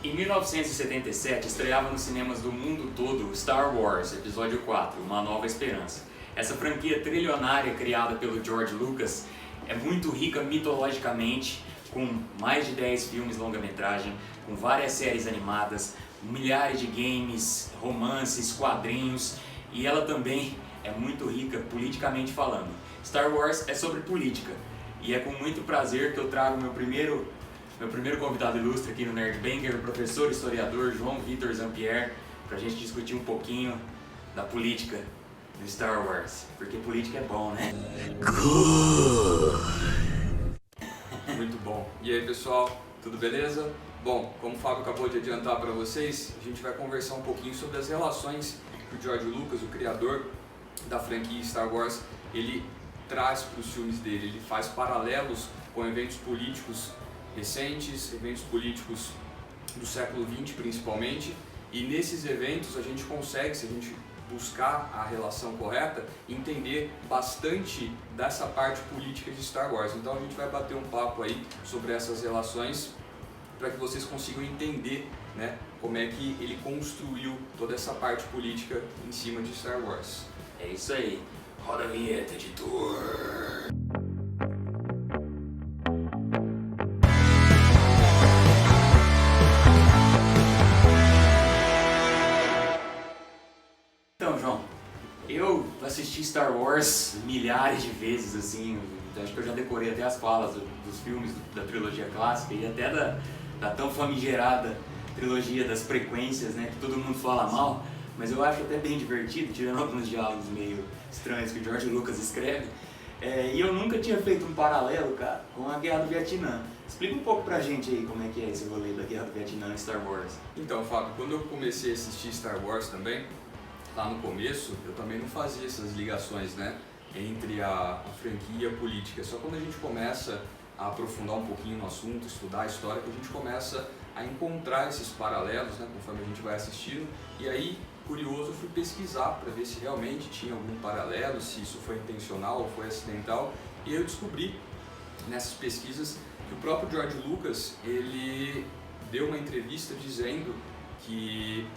Em 1977, estreava nos cinemas do mundo todo Star Wars, Episódio 4, Uma Nova Esperança. Essa franquia trilionária criada pelo George Lucas é muito rica mitologicamente, com mais de 10 filmes longa-metragem, com várias séries animadas, milhares de games, romances, quadrinhos, e ela também é muito rica politicamente falando. Star Wars é sobre política, e é com muito prazer que eu trago meu primeiro convidado ilustre aqui no Nerd Banger, o professor historiador João Vitor Zampier, para a gente discutir um pouquinho da política do Star Wars, porque política é bom, né? Muito bom. E aí, pessoal, tudo beleza? Bom, como o Fábio acabou de adiantar para vocês, a gente vai conversar um pouquinho sobre as relações que o George Lucas, o criador da franquia Star Wars, ele traz para os filmes dele. Ele faz paralelos com eventos políticos recentes, eventos políticos do século XX principalmente, e nesses eventos a gente consegue, se a gente buscar a relação correta, entender bastante dessa parte política de Star Wars. Então a gente vai bater um papo aí sobre essas relações para que vocês consigam entender, né, como é que ele construiu toda essa parte política em cima de Star Wars. É isso aí. Roda a vinheta, editor! Então, João, eu assisti Star Wars milhares de vezes, assim, acho que eu já decorei até as falas dos filmes da trilogia clássica e até da tão famigerada trilogia das frequências, né, que todo mundo fala mal, mas eu acho até bem divertido, tirando alguns diálogos meio estranhos que o George Lucas escreve. E eu nunca tinha feito um paralelo, cara, com a Guerra do Vietnã. Explica um pouco pra gente aí como é que é esse rolê da Guerra do Vietnã em Star Wars. Então, Fábio, quando eu comecei a assistir Star Wars também, lá no começo, eu também não fazia essas ligações, né, entre a franquia e a política. Só quando a gente começa a aprofundar um pouquinho no assunto, estudar a história, que a gente começa a encontrar esses paralelos, né, conforme a gente vai assistindo. E aí, curioso, eu fui pesquisar para ver se realmente tinha algum paralelo, se isso foi intencional ou foi acidental. E eu descobri nessas pesquisas que o próprio George Lucas, ele deu uma entrevista dizendo que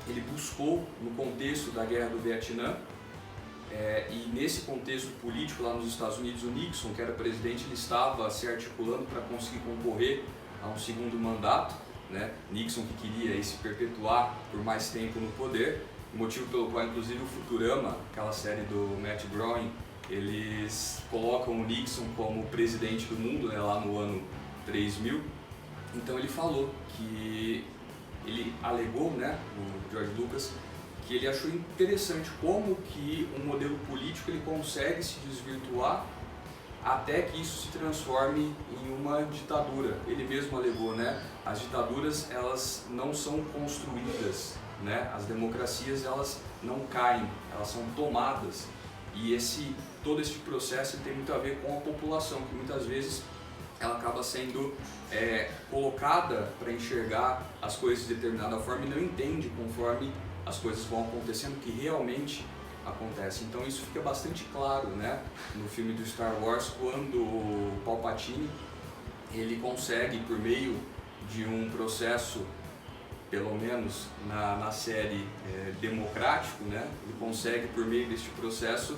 ele buscou no contexto da Guerra do Vietnã, e nesse contexto político lá nos Estados Unidos, o Nixon, que era presidente, ele estava se articulando para conseguir concorrer a um segundo mandato, né? Nixon que queria se perpetuar por mais tempo no poder, motivo pelo qual inclusive o Futurama, aquela série do Matt Groening, eles colocam o Nixon como presidente do mundo, né, lá no ano 3000. Então ele falou que ele alegou, né, o George Lucas, que ele achou interessante como que um modelo político ele consegue se desvirtuar até que isso se transforme em uma ditadura. Ele mesmo alegou, né, as ditaduras elas não são construídas, né, as democracias elas não caem, elas são tomadas. E todo esse processo tem muito a ver com a população, que muitas vezes ela acaba sendo colocada para enxergar as coisas de determinada forma e não entende conforme as coisas vão acontecendo que realmente acontece. Então isso fica bastante claro, né, no filme do Star Wars, quando o Palpatine ele consegue, por meio de um processo, pelo menos na série democrático, né, ele consegue, por meio deste processo,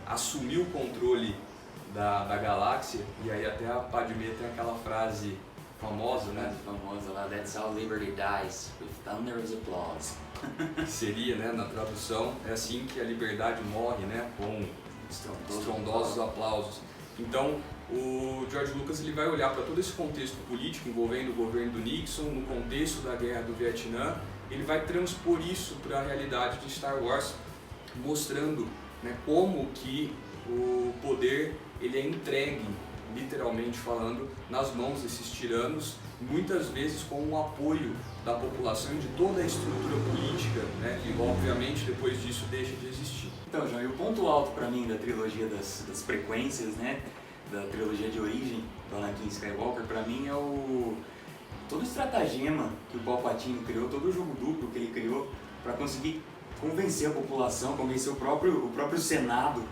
assumir o controle da galáxia. E aí até a Padmé tem aquela frase famosa, né? Famosa lá, that's how liberty dies, with thunderous applause. Seria, né, na tradução, é assim que a liberdade morre, né, com estrondosos aplausos. Então, o George Lucas ele vai olhar para todo esse contexto político envolvendo o governo do Nixon, no contexto da Guerra do Vietnã, ele vai transpor isso para a realidade de Star Wars, mostrando, né, como que o poder ele é entregue, literalmente falando, nas mãos desses tiranos, muitas vezes com o apoio da população e de toda a estrutura política, né, que obviamente depois disso deixa de existir. Então, João, e o ponto alto para mim da trilogia das frequências, né, da trilogia de origem do Anakin Skywalker, para mim é todo o estratagema que o Palpatine criou, todo o jogo duplo que ele criou para conseguir convencer a população, convencer o próprio Senado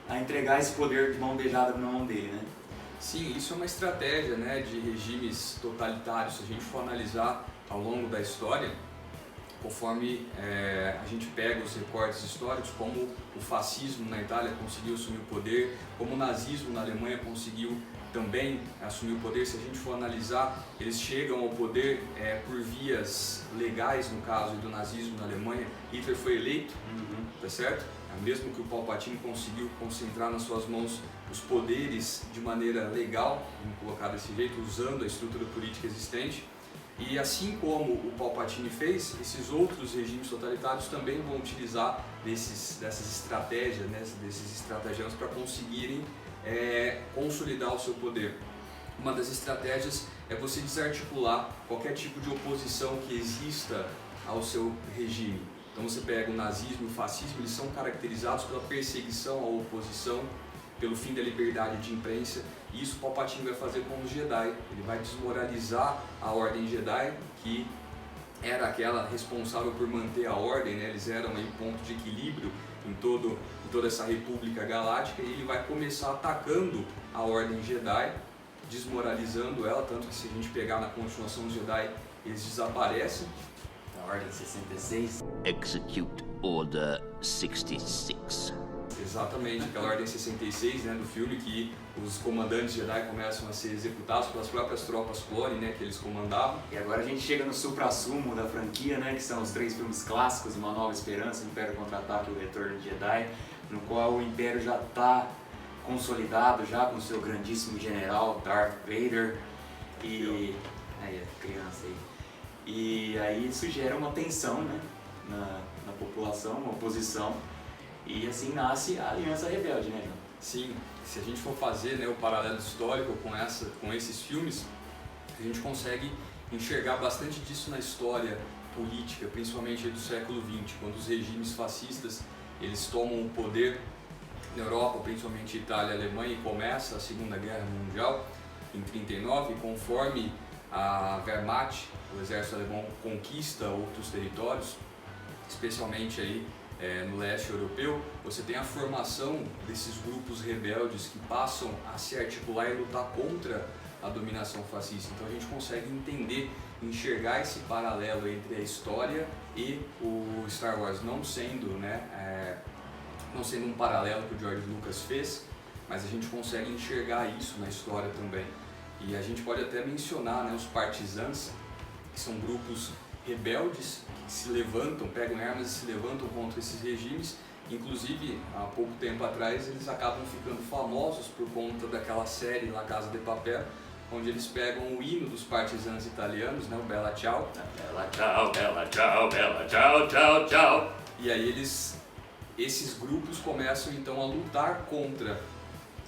a entregar esse poder de mão beijada na mão dele, né? Sim, isso é uma estratégia, né, de regimes totalitários. Se a gente for analisar ao longo da história, conforme a gente pega os recortes históricos, como o fascismo na Itália conseguiu assumir o poder, como o nazismo na Alemanha conseguiu também assumir o poder. Se a gente for analisar, eles chegam ao poder por vias legais, no caso do nazismo na Alemanha. Hitler foi eleito, tá certo? Mesmo que o Palpatine conseguiu concentrar nas suas mãos os poderes de maneira legal, vamos colocar desse jeito, usando a estrutura política existente. E assim como o Palpatine fez, esses outros regimes totalitários também vão utilizar dessas estratégias, né, desses estratagemas para conseguirem consolidar o seu poder. Uma das estratégias é você desarticular qualquer tipo de oposição que exista ao seu regime. Então você pega o nazismo e o fascismo, eles são caracterizados pela perseguição à oposição, pelo fim da liberdade de imprensa, e isso o Palpatine vai fazer com os Jedi. Ele vai desmoralizar a Ordem Jedi, que era aquela responsável por manter a ordem, né? Eles eram um ponto de equilíbrio em toda essa República Galáctica, e ele vai começar atacando a Ordem Jedi, desmoralizando ela, tanto que se a gente pegar na continuação dos Jedi, eles desaparecem. A Ordem 66. Execute Order 66. Exatamente, aquela Ordem 66, né, do filme, que os comandantes Jedi começam a ser executados pelas próprias tropas clone, né, que eles comandavam. E agora a gente chega no suprassumo da franquia, né, que são os 3 filmes clássicos, Uma Nova Esperança, Império Contra-Ataque e O Retorno de Jedi, no qual o Império já está consolidado, já com seu grandíssimo general Darth Vader, e aí, criança aí. E aí isso gera uma tensão, né, na população, uma oposição, e assim nasce a Aliança Rebelde, né, João? Sim, se a gente for fazer, né, o paralelo histórico com esses filmes, a gente consegue enxergar bastante disso na história política, principalmente do século XX, quando os regimes fascistas eles tomam o poder na Europa, principalmente Itália e Alemanha, e começa a Segunda Guerra Mundial em 1939, conforme a Wehrmacht, o exército alemão, conquista outros territórios, especialmente aí no leste europeu. Você tem a formação desses grupos rebeldes que passam a se articular e lutar contra a dominação fascista. Então a gente consegue entender, enxergar esse paralelo entre a história e o Star Wars, não sendo um paralelo que o George Lucas fez, mas a gente consegue enxergar isso na história também. E a gente pode até mencionar, né, os partisans, que são grupos rebeldes que se levantam, pegam armas e se levantam contra esses regimes. Inclusive, há pouco tempo atrás, eles acabam ficando famosos por conta daquela série La Casa de Papel, onde eles pegam o hino dos partisans italianos, né, o Bella Ciao. Bella Ciao, Bella Ciao, Bella Ciao, Ciao, Ciao. E aí esses grupos começam então a lutar contra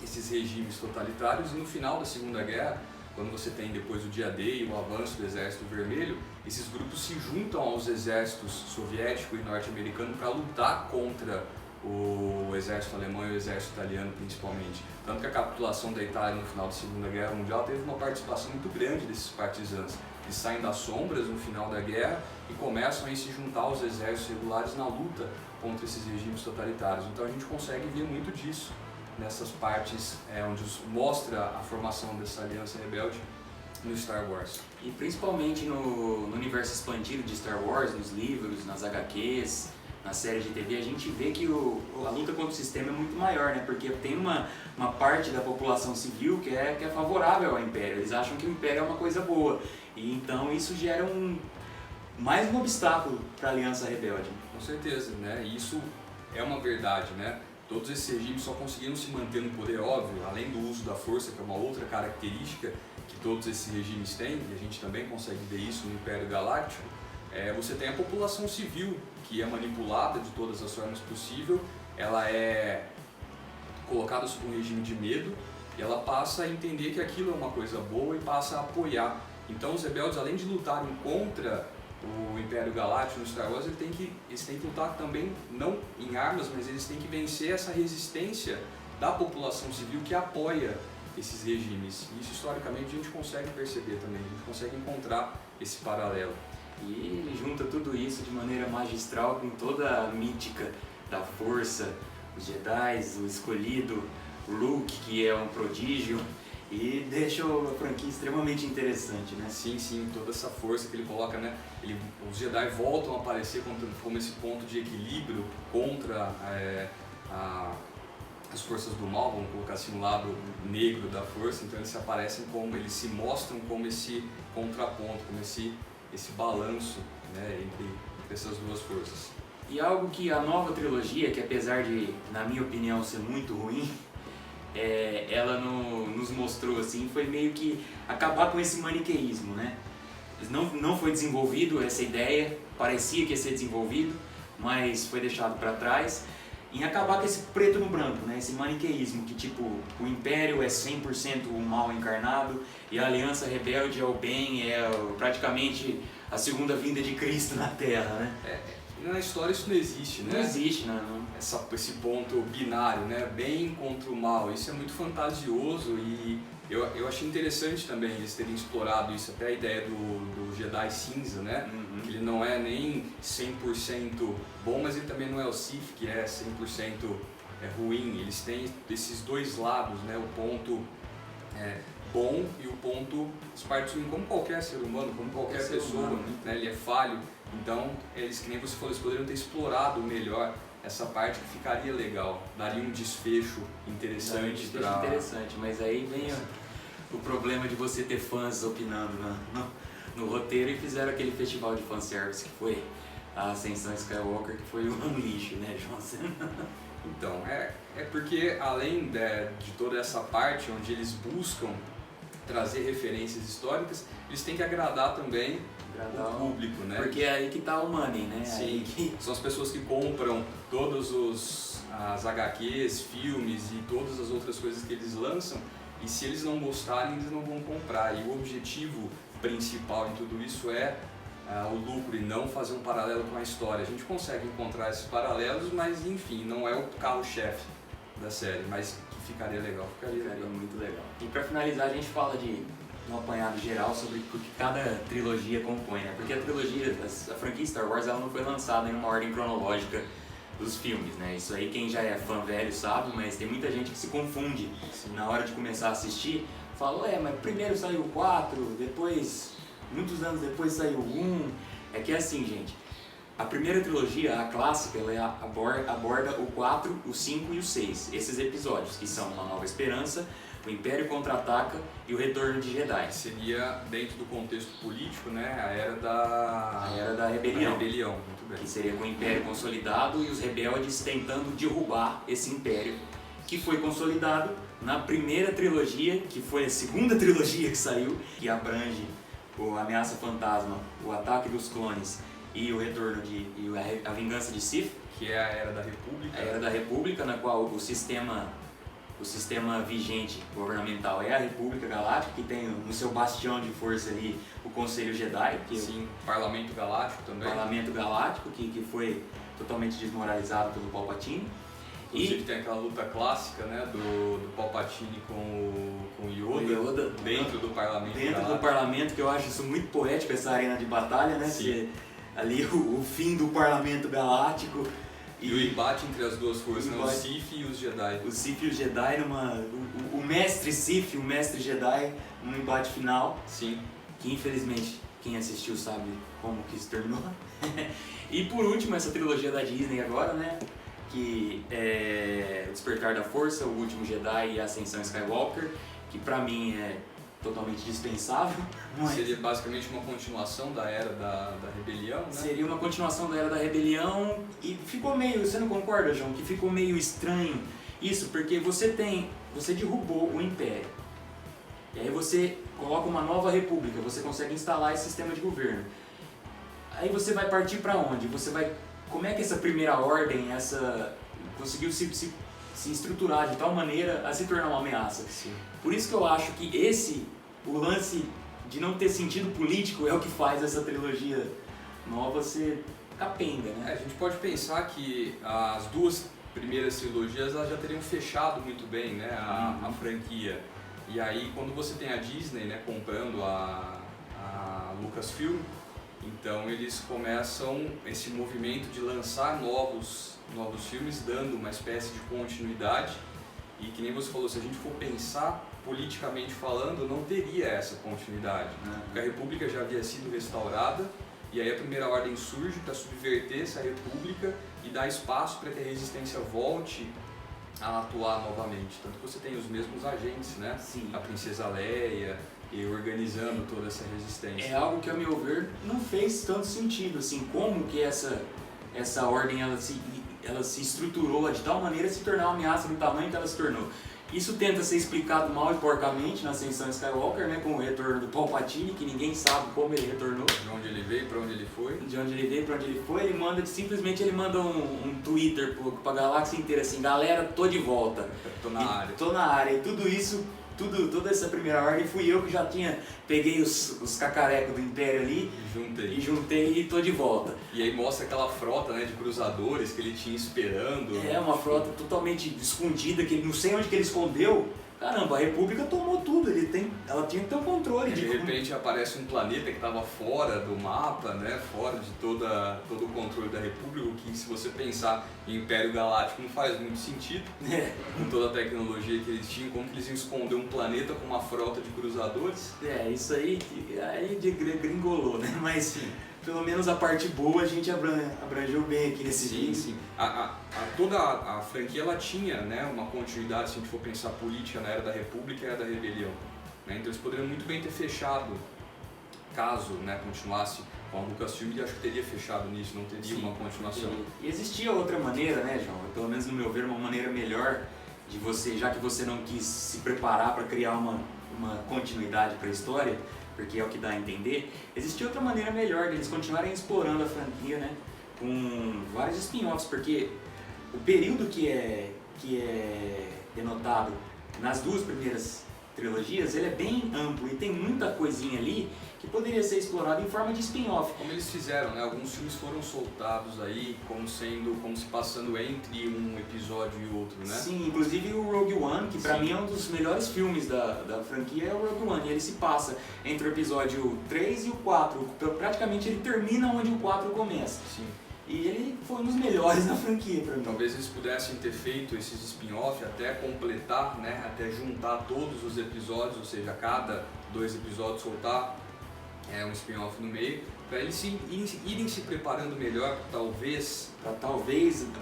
esses regimes totalitários, e no final da Segunda Guerra, quando você tem depois o dia D e o avanço do Exército Vermelho, esses grupos se juntam aos exércitos soviético e norte-americano para lutar contra o exército alemão e o exército italiano principalmente. Tanto que a capitulação da Itália no final da Segunda Guerra Mundial teve uma participação muito grande desses partisans. Eles saem das sombras no final da guerra e começam a se juntar aos exércitos regulares na luta contra esses regimes totalitários. Então a gente consegue ver muito disso nessas partes onde mostra a formação dessa aliança rebelde no Star Wars. E principalmente no universo expandido de Star Wars, nos livros, nas HQs, na série de TV, a gente vê que a luta contra o sistema é muito maior, né? Porque tem uma parte da população civil que é favorável ao Império. Eles acham que o Império é uma coisa boa. E então isso gera mais um obstáculo para a Aliança Rebelde. Com certeza, né? E isso é uma verdade, né? Todos esses regimes só conseguiram se manter no poder, óbvio, além do uso da força, que é uma outra característica que todos esses regimes têm, e a gente também consegue ver isso no Império Galáctico. Você tem a população civil, que é manipulada de todas as formas possíveis, ela é colocada sob um regime de medo, e ela passa a entender que aquilo é uma coisa boa e passa a apoiar. Então os rebeldes, além de lutarem contra o Império Galáctico no Star Wars, eles têm que lutar também, não em armas, mas eles têm que vencer essa resistência da população civil que apoia esses regimes. E isso historicamente a gente consegue perceber também, a gente consegue encontrar esse paralelo. E ele junta tudo isso de maneira magistral com toda a mítica da força, os Jedi, o escolhido, o Luke, que é um prodígio, E deixa a franquia extremamente interessante, né? Sim, toda essa força que ele coloca, né? Os Jedi voltam a aparecer como esse ponto de equilíbrio contra as forças do mal, vamos colocar assim, um lado negro da força. Então eles se mostram como esse contraponto, como esse balanço, né, entre essas duas forças. E algo que a nova trilogia, que apesar de, na minha opinião, ser muito ruim, ela nos mostrou assim, foi meio que acabar com esse maniqueísmo, né? Não foi desenvolvido essa ideia, parecia que ia ser desenvolvido, mas foi deixado para trás, em acabar com esse preto no branco, né? Esse maniqueísmo que tipo, o Império é 100% o mal encarnado e a Aliança Rebelde é o bem, praticamente a segunda vinda de Cristo na Terra, né? Na história isso não existe, né? Não existe, não. Esse ponto binário, né? Bem contra o mal, isso é muito fantasioso e eu achei interessante também eles terem explorado isso, até a ideia do Jedi cinza, né? Uhum. Que ele não é nem 100% bom, mas ele também não é o Sith, que é 100% ruim. Eles têm esses dois lados, né? O ponto bom e o ponto, as partes ruins, como qualquer ser humano, como qualquer pessoa, né? Ele é falho. Então, que nem você falou, eles poderiam ter explorado melhor essa parte que ficaria legal, daria um desfecho interessante. Interessante, mas aí vem o problema de você ter fãs opinando no roteiro e fizeram aquele festival de fanservice que foi a Ascensão Skywalker, que foi um lixo, né, Johnson? Então, porque além de toda essa parte onde eles buscam trazer referências históricas, eles têm que agradar também o público, né? Porque é aí que tá o money, né? Sim, são as pessoas que compram todos as HQs, filmes e todas as outras coisas que eles lançam, e se eles não gostarem, eles não vão comprar. E o objetivo principal em tudo isso é o lucro e não fazer um paralelo com a história. A gente consegue encontrar esses paralelos, mas enfim, não é o carro-chefe da série, mas que ficaria legal, ficaria muito legal. E pra finalizar, a gente fala de um apanhado geral sobre o que cada trilogia compõe, né? Porque a franquia Star Wars, ela não foi lançada em uma ordem cronológica dos filmes, né? Isso aí quem já é fã velho sabe, mas tem muita gente que se confunde. Na hora de começar a assistir, fala, mas primeiro saiu o 4, depois, muitos anos depois saiu o 1. É que é assim, gente, a primeira trilogia, a clássica, ela aborda o 4, o 5 e o 6, esses episódios, que são Uma Nova Esperança, O Império Contra-Ataca e O Retorno de Jedi. Seria, dentro do contexto político, né, a Era da Rebelião. Muito bem. Que seria com o Império consolidado e os rebeldes tentando derrubar esse Império, que foi consolidado na primeira trilogia, que foi a segunda trilogia que saiu, que abrange o Ameaça Fantasma, o Ataque dos Clones e o Retorno e a Vingança de Sith. Que é a Era da República. A Era da República, na qual o sistema vigente governamental é a República Galáctica, que tem no seu bastião de força ali o Conselho Jedi, que sim, o Parlamento Galáctico também. Parlamento Galáctico, que foi totalmente desmoralizado pelo Palpatine. Inclusive tem aquela luta clássica, né, do Palpatine com o Yoda dentro do Parlamento Galáctico. Galáctico. Do Parlamento, que eu acho isso muito poético, essa arena de batalha, né? Sim. Ali o fim do Parlamento Galáctico. E o embate entre as duas forças, né? Os Sith e os Jedi. Os Sith e os Jedi, o mestre Sith e o mestre Jedi num embate final. Sim. Que infelizmente quem assistiu sabe como que isso terminou. E por último, essa trilogia da Disney agora, né? Que é O Despertar da Força, O Último Jedi e a Ascensão Skywalker, que pra mim é totalmente dispensável. Mas seria basicamente uma continuação da Era da Rebelião, né? Seria uma continuação da Era da Rebelião e ficou meio, você não concorda, João, que ficou meio estranho isso, porque você derrubou o Império, e aí você coloca uma nova república, você consegue instalar esse sistema de governo. Aí você vai partir para onde? Como é que essa primeira ordem, conseguiu se estruturar de tal maneira a se tornar uma ameaça? Sim. Por isso que eu acho que o lance de não ter sentido político é o que faz essa trilogia nova ser capenga, né? A gente pode pensar que as duas primeiras trilogias elas já teriam fechado muito bem, né, a franquia. E aí quando você tem a Disney, né, comprando a Lucasfilm, então eles começam esse movimento de lançar novos filmes, dando uma espécie de continuidade. E que nem você falou, se a gente for pensar politicamente falando, não teria essa continuidade, porque a República já havia sido restaurada, e aí a Primeira Ordem surge para subverter essa República e dar espaço para que a resistência volte a atuar novamente. Tanto que você tem os mesmos agentes, né? Sim. A Princesa Leia, e organizando toda essa resistência. É algo que, a meu ver, não fez tanto sentido, assim, como que essa ordem ela se estruturou de tal maneira a se tornar uma ameaça do tamanho que ela se tornou. Isso tenta ser explicado mal e porcamente na Ascensão Skywalker, né, com o retorno do Palpatine, que ninguém sabe como ele retornou. De onde ele veio, para onde ele foi. De onde ele veio, para onde ele foi. Ele manda, simplesmente ele manda um Twitter pra galáxia inteira, assim, galera, tô de volta. Tô na área. Tô na área. E tudo isso, toda essa Primeira Ordem, fui eu que já peguei os cacarecos do Império ali, juntei e tô de volta. E aí mostra aquela frota, né, de cruzadores que ele tinha esperando. É, uma frota totalmente escondida, que não sei onde que ele escondeu. Caramba, a República tomou tudo, ela tinha que ter um controle. De repente aparece um planeta que estava fora do mapa, né, fora de todo o controle da República, o que, se você pensar em Império Galáctico, não faz muito sentido. Com toda a tecnologia que eles tinham, como que eles iam esconder um planeta com uma frota de cruzadores? Isso aí gringolou, né? Mas sim, pelo menos a parte boa a gente abrangeu bem aqui nesse vídeo. Sim. Toda a franquia ela tinha, né, uma continuidade, se a gente for pensar política na Era da República e a Era da Rebelião. Né? Então eles poderiam muito bem ter fechado, caso, né, continuasse com a Lucasfilm, e acho que teria fechado nisso, não teria uma continuação. E existia outra maneira, né, João? Pelo menos no meu ver, uma maneira melhor de você, já que você não quis se preparar para criar uma continuidade para a história, porque é o que dá a entender, existia outra maneira melhor de eles continuarem explorando a franquia, né, com vários spin-offs, porque o período que é denotado nas duas primeiras trilogias, ele é bem amplo e tem muita coisinha ali que poderia ser explorado em forma de spin-off. Como eles fizeram, né? Alguns filmes foram soltados aí como se passando entre um episódio e outro, né? Sim, inclusive o Rogue One, que pra mim é um dos melhores filmes da franquia, é o Rogue One, e ele se passa entre o episódio 3 e o 4, praticamente ele termina onde o 4 começa. Sim. E ele foi um dos melhores da franquia pra mim. Talvez eles pudessem ter feito esses spin-off até completar, né? Até juntar todos os episódios, ou seja, cada 2 episódios soltar um spin-off no meio, para eles irem se preparando melhor, talvez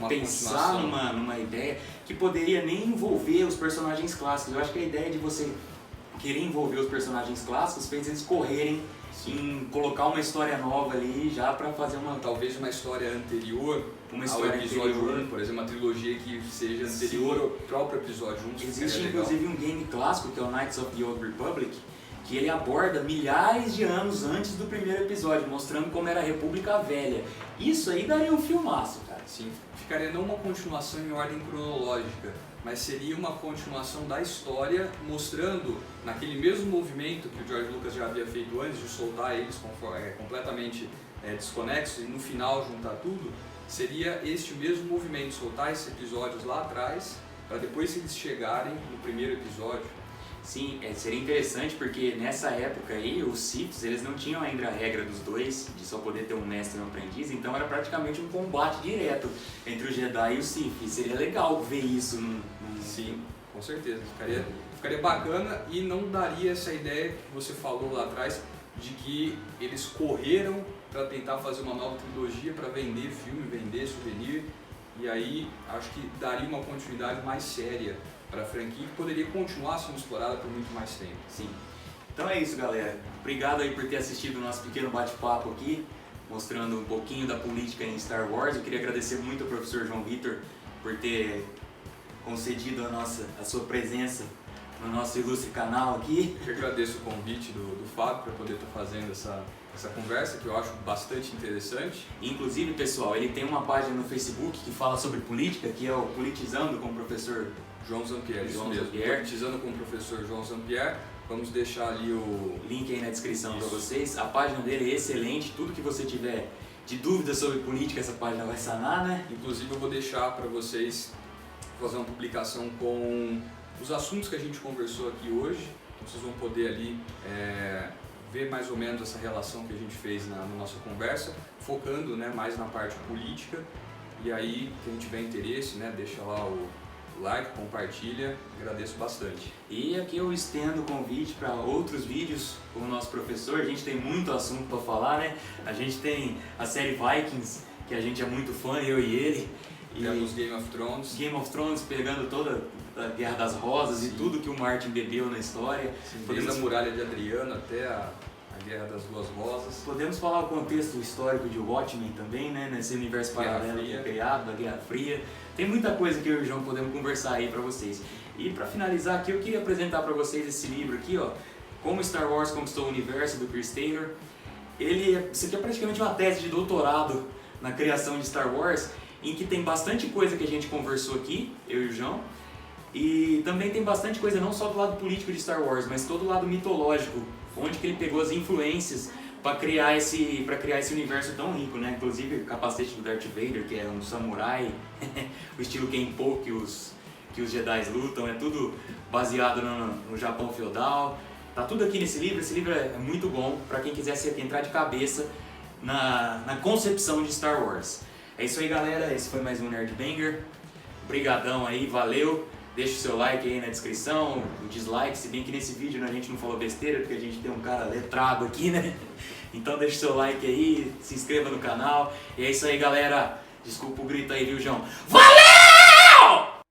pensar numa ideia que poderia nem envolver os personagens clássicos. Eu acho que a ideia de você querer envolver os personagens clássicos fez eles correrem em colocar uma história nova ali já para fazer talvez uma história anterior ao episódio 1, por exemplo, uma trilogia que seja anterior ao próprio episódio 1. Existe inclusive um game clássico que é o Knights of the Old Republic, que ele aborda milhares de anos antes do primeiro episódio, mostrando como era a República Velha. Isso aí daria um filmaço, cara. Sim, ficaria não uma continuação em ordem cronológica, mas seria uma continuação da história, mostrando naquele mesmo movimento que o George Lucas já havia feito antes, de soltar eles completamente desconexos e no final juntar tudo, seria este mesmo movimento, soltar esses episódios lá atrás, para depois eles chegarem no primeiro episódio. Sim, seria interessante porque nessa época aí os Siths eles não tinham ainda a regra dos dois, de só poder ter um mestre e um aprendiz, então era praticamente um combate direto entre o Jedi e o Sith. E seria legal ver isso Sim, com certeza, ficaria bacana e não daria essa ideia que você falou lá atrás de que eles correram para tentar fazer uma nova trilogia, para vender filme, vender souvenir, e aí acho que daria uma continuidade mais séria para a franquia que poderia continuar sendo explorada por muito mais tempo. Sim. Então é isso, galera. Obrigado aí por ter assistido o nosso pequeno bate-papo aqui, mostrando um pouquinho da política em Star Wars. Eu queria agradecer muito ao professor João Vitor por ter concedido a sua presença no nosso ilustre canal aqui. Eu agradeço o convite do Fábio para poder estar fazendo essa conversa, que eu acho bastante interessante. Inclusive, pessoal, ele tem uma página no Facebook que fala sobre política, que é o Politizando com o professor João Zampieri, isso mesmo. Politizando com o professor João Zampieri. Vamos deixar ali o link aí na descrição para vocês. A página dele é excelente, tudo que você tiver de dúvida sobre política, essa página vai sanar, né? Inclusive eu vou deixar para vocês fazer uma publicação com os assuntos que a gente conversou aqui hoje. Vocês vão poder ali ver mais ou menos essa relação que a gente fez na nossa conversa, focando, né, mais na parte política. E aí, quem tiver interesse, né, deixa lá o like, compartilha, agradeço bastante. E aqui eu estendo o convite para outros vídeos com o nosso professor. A gente tem muito assunto para falar, né? A gente tem a série Vikings, que a gente é muito fã, eu e ele. E temos Game of Thrones. Game of Thrones, pegando toda a Guerra das Rosas. Sim. E tudo que o Martin bebeu na história. Sim, desde a Muralha de Adriano até a Guerra das Duas Rosas. Podemos falar o contexto histórico de Watchmen também, né? Nesse universo paralelo que é criado, da Guerra Fria. Tem muita coisa que eu e o João podemos conversar aí pra vocês. E pra finalizar aqui, eu queria apresentar pra vocês esse livro aqui, ó. Como Star Wars Conquistou o Universo, do Chris Taylor. Isso aqui é praticamente uma tese de doutorado na criação de Star Wars, em que tem bastante coisa que a gente conversou aqui, eu e o João. E também tem bastante coisa não só do lado político de Star Wars, mas todo o lado mitológico, onde que ele pegou as influências para criar esse universo tão rico, né? Inclusive o capacete do Darth Vader, que é um samurai, o estilo Kenpo que os Jedi lutam, é tudo baseado no Japão feudal. Tá tudo aqui nesse livro. Esse livro é muito bom para quem quiser entrar de cabeça na concepção de Star Wars. É isso aí, galera. Esse foi mais um Nerd Banger. Obrigadão aí, valeu. Deixa o seu like aí na descrição, o dislike, se bem que nesse vídeo, né, a gente não falou besteira, porque a gente tem um cara letrado aqui, né? Então deixa o seu like aí, se inscreva no canal. E é isso aí, galera. Desculpa o grito aí, viu, João? Valeu!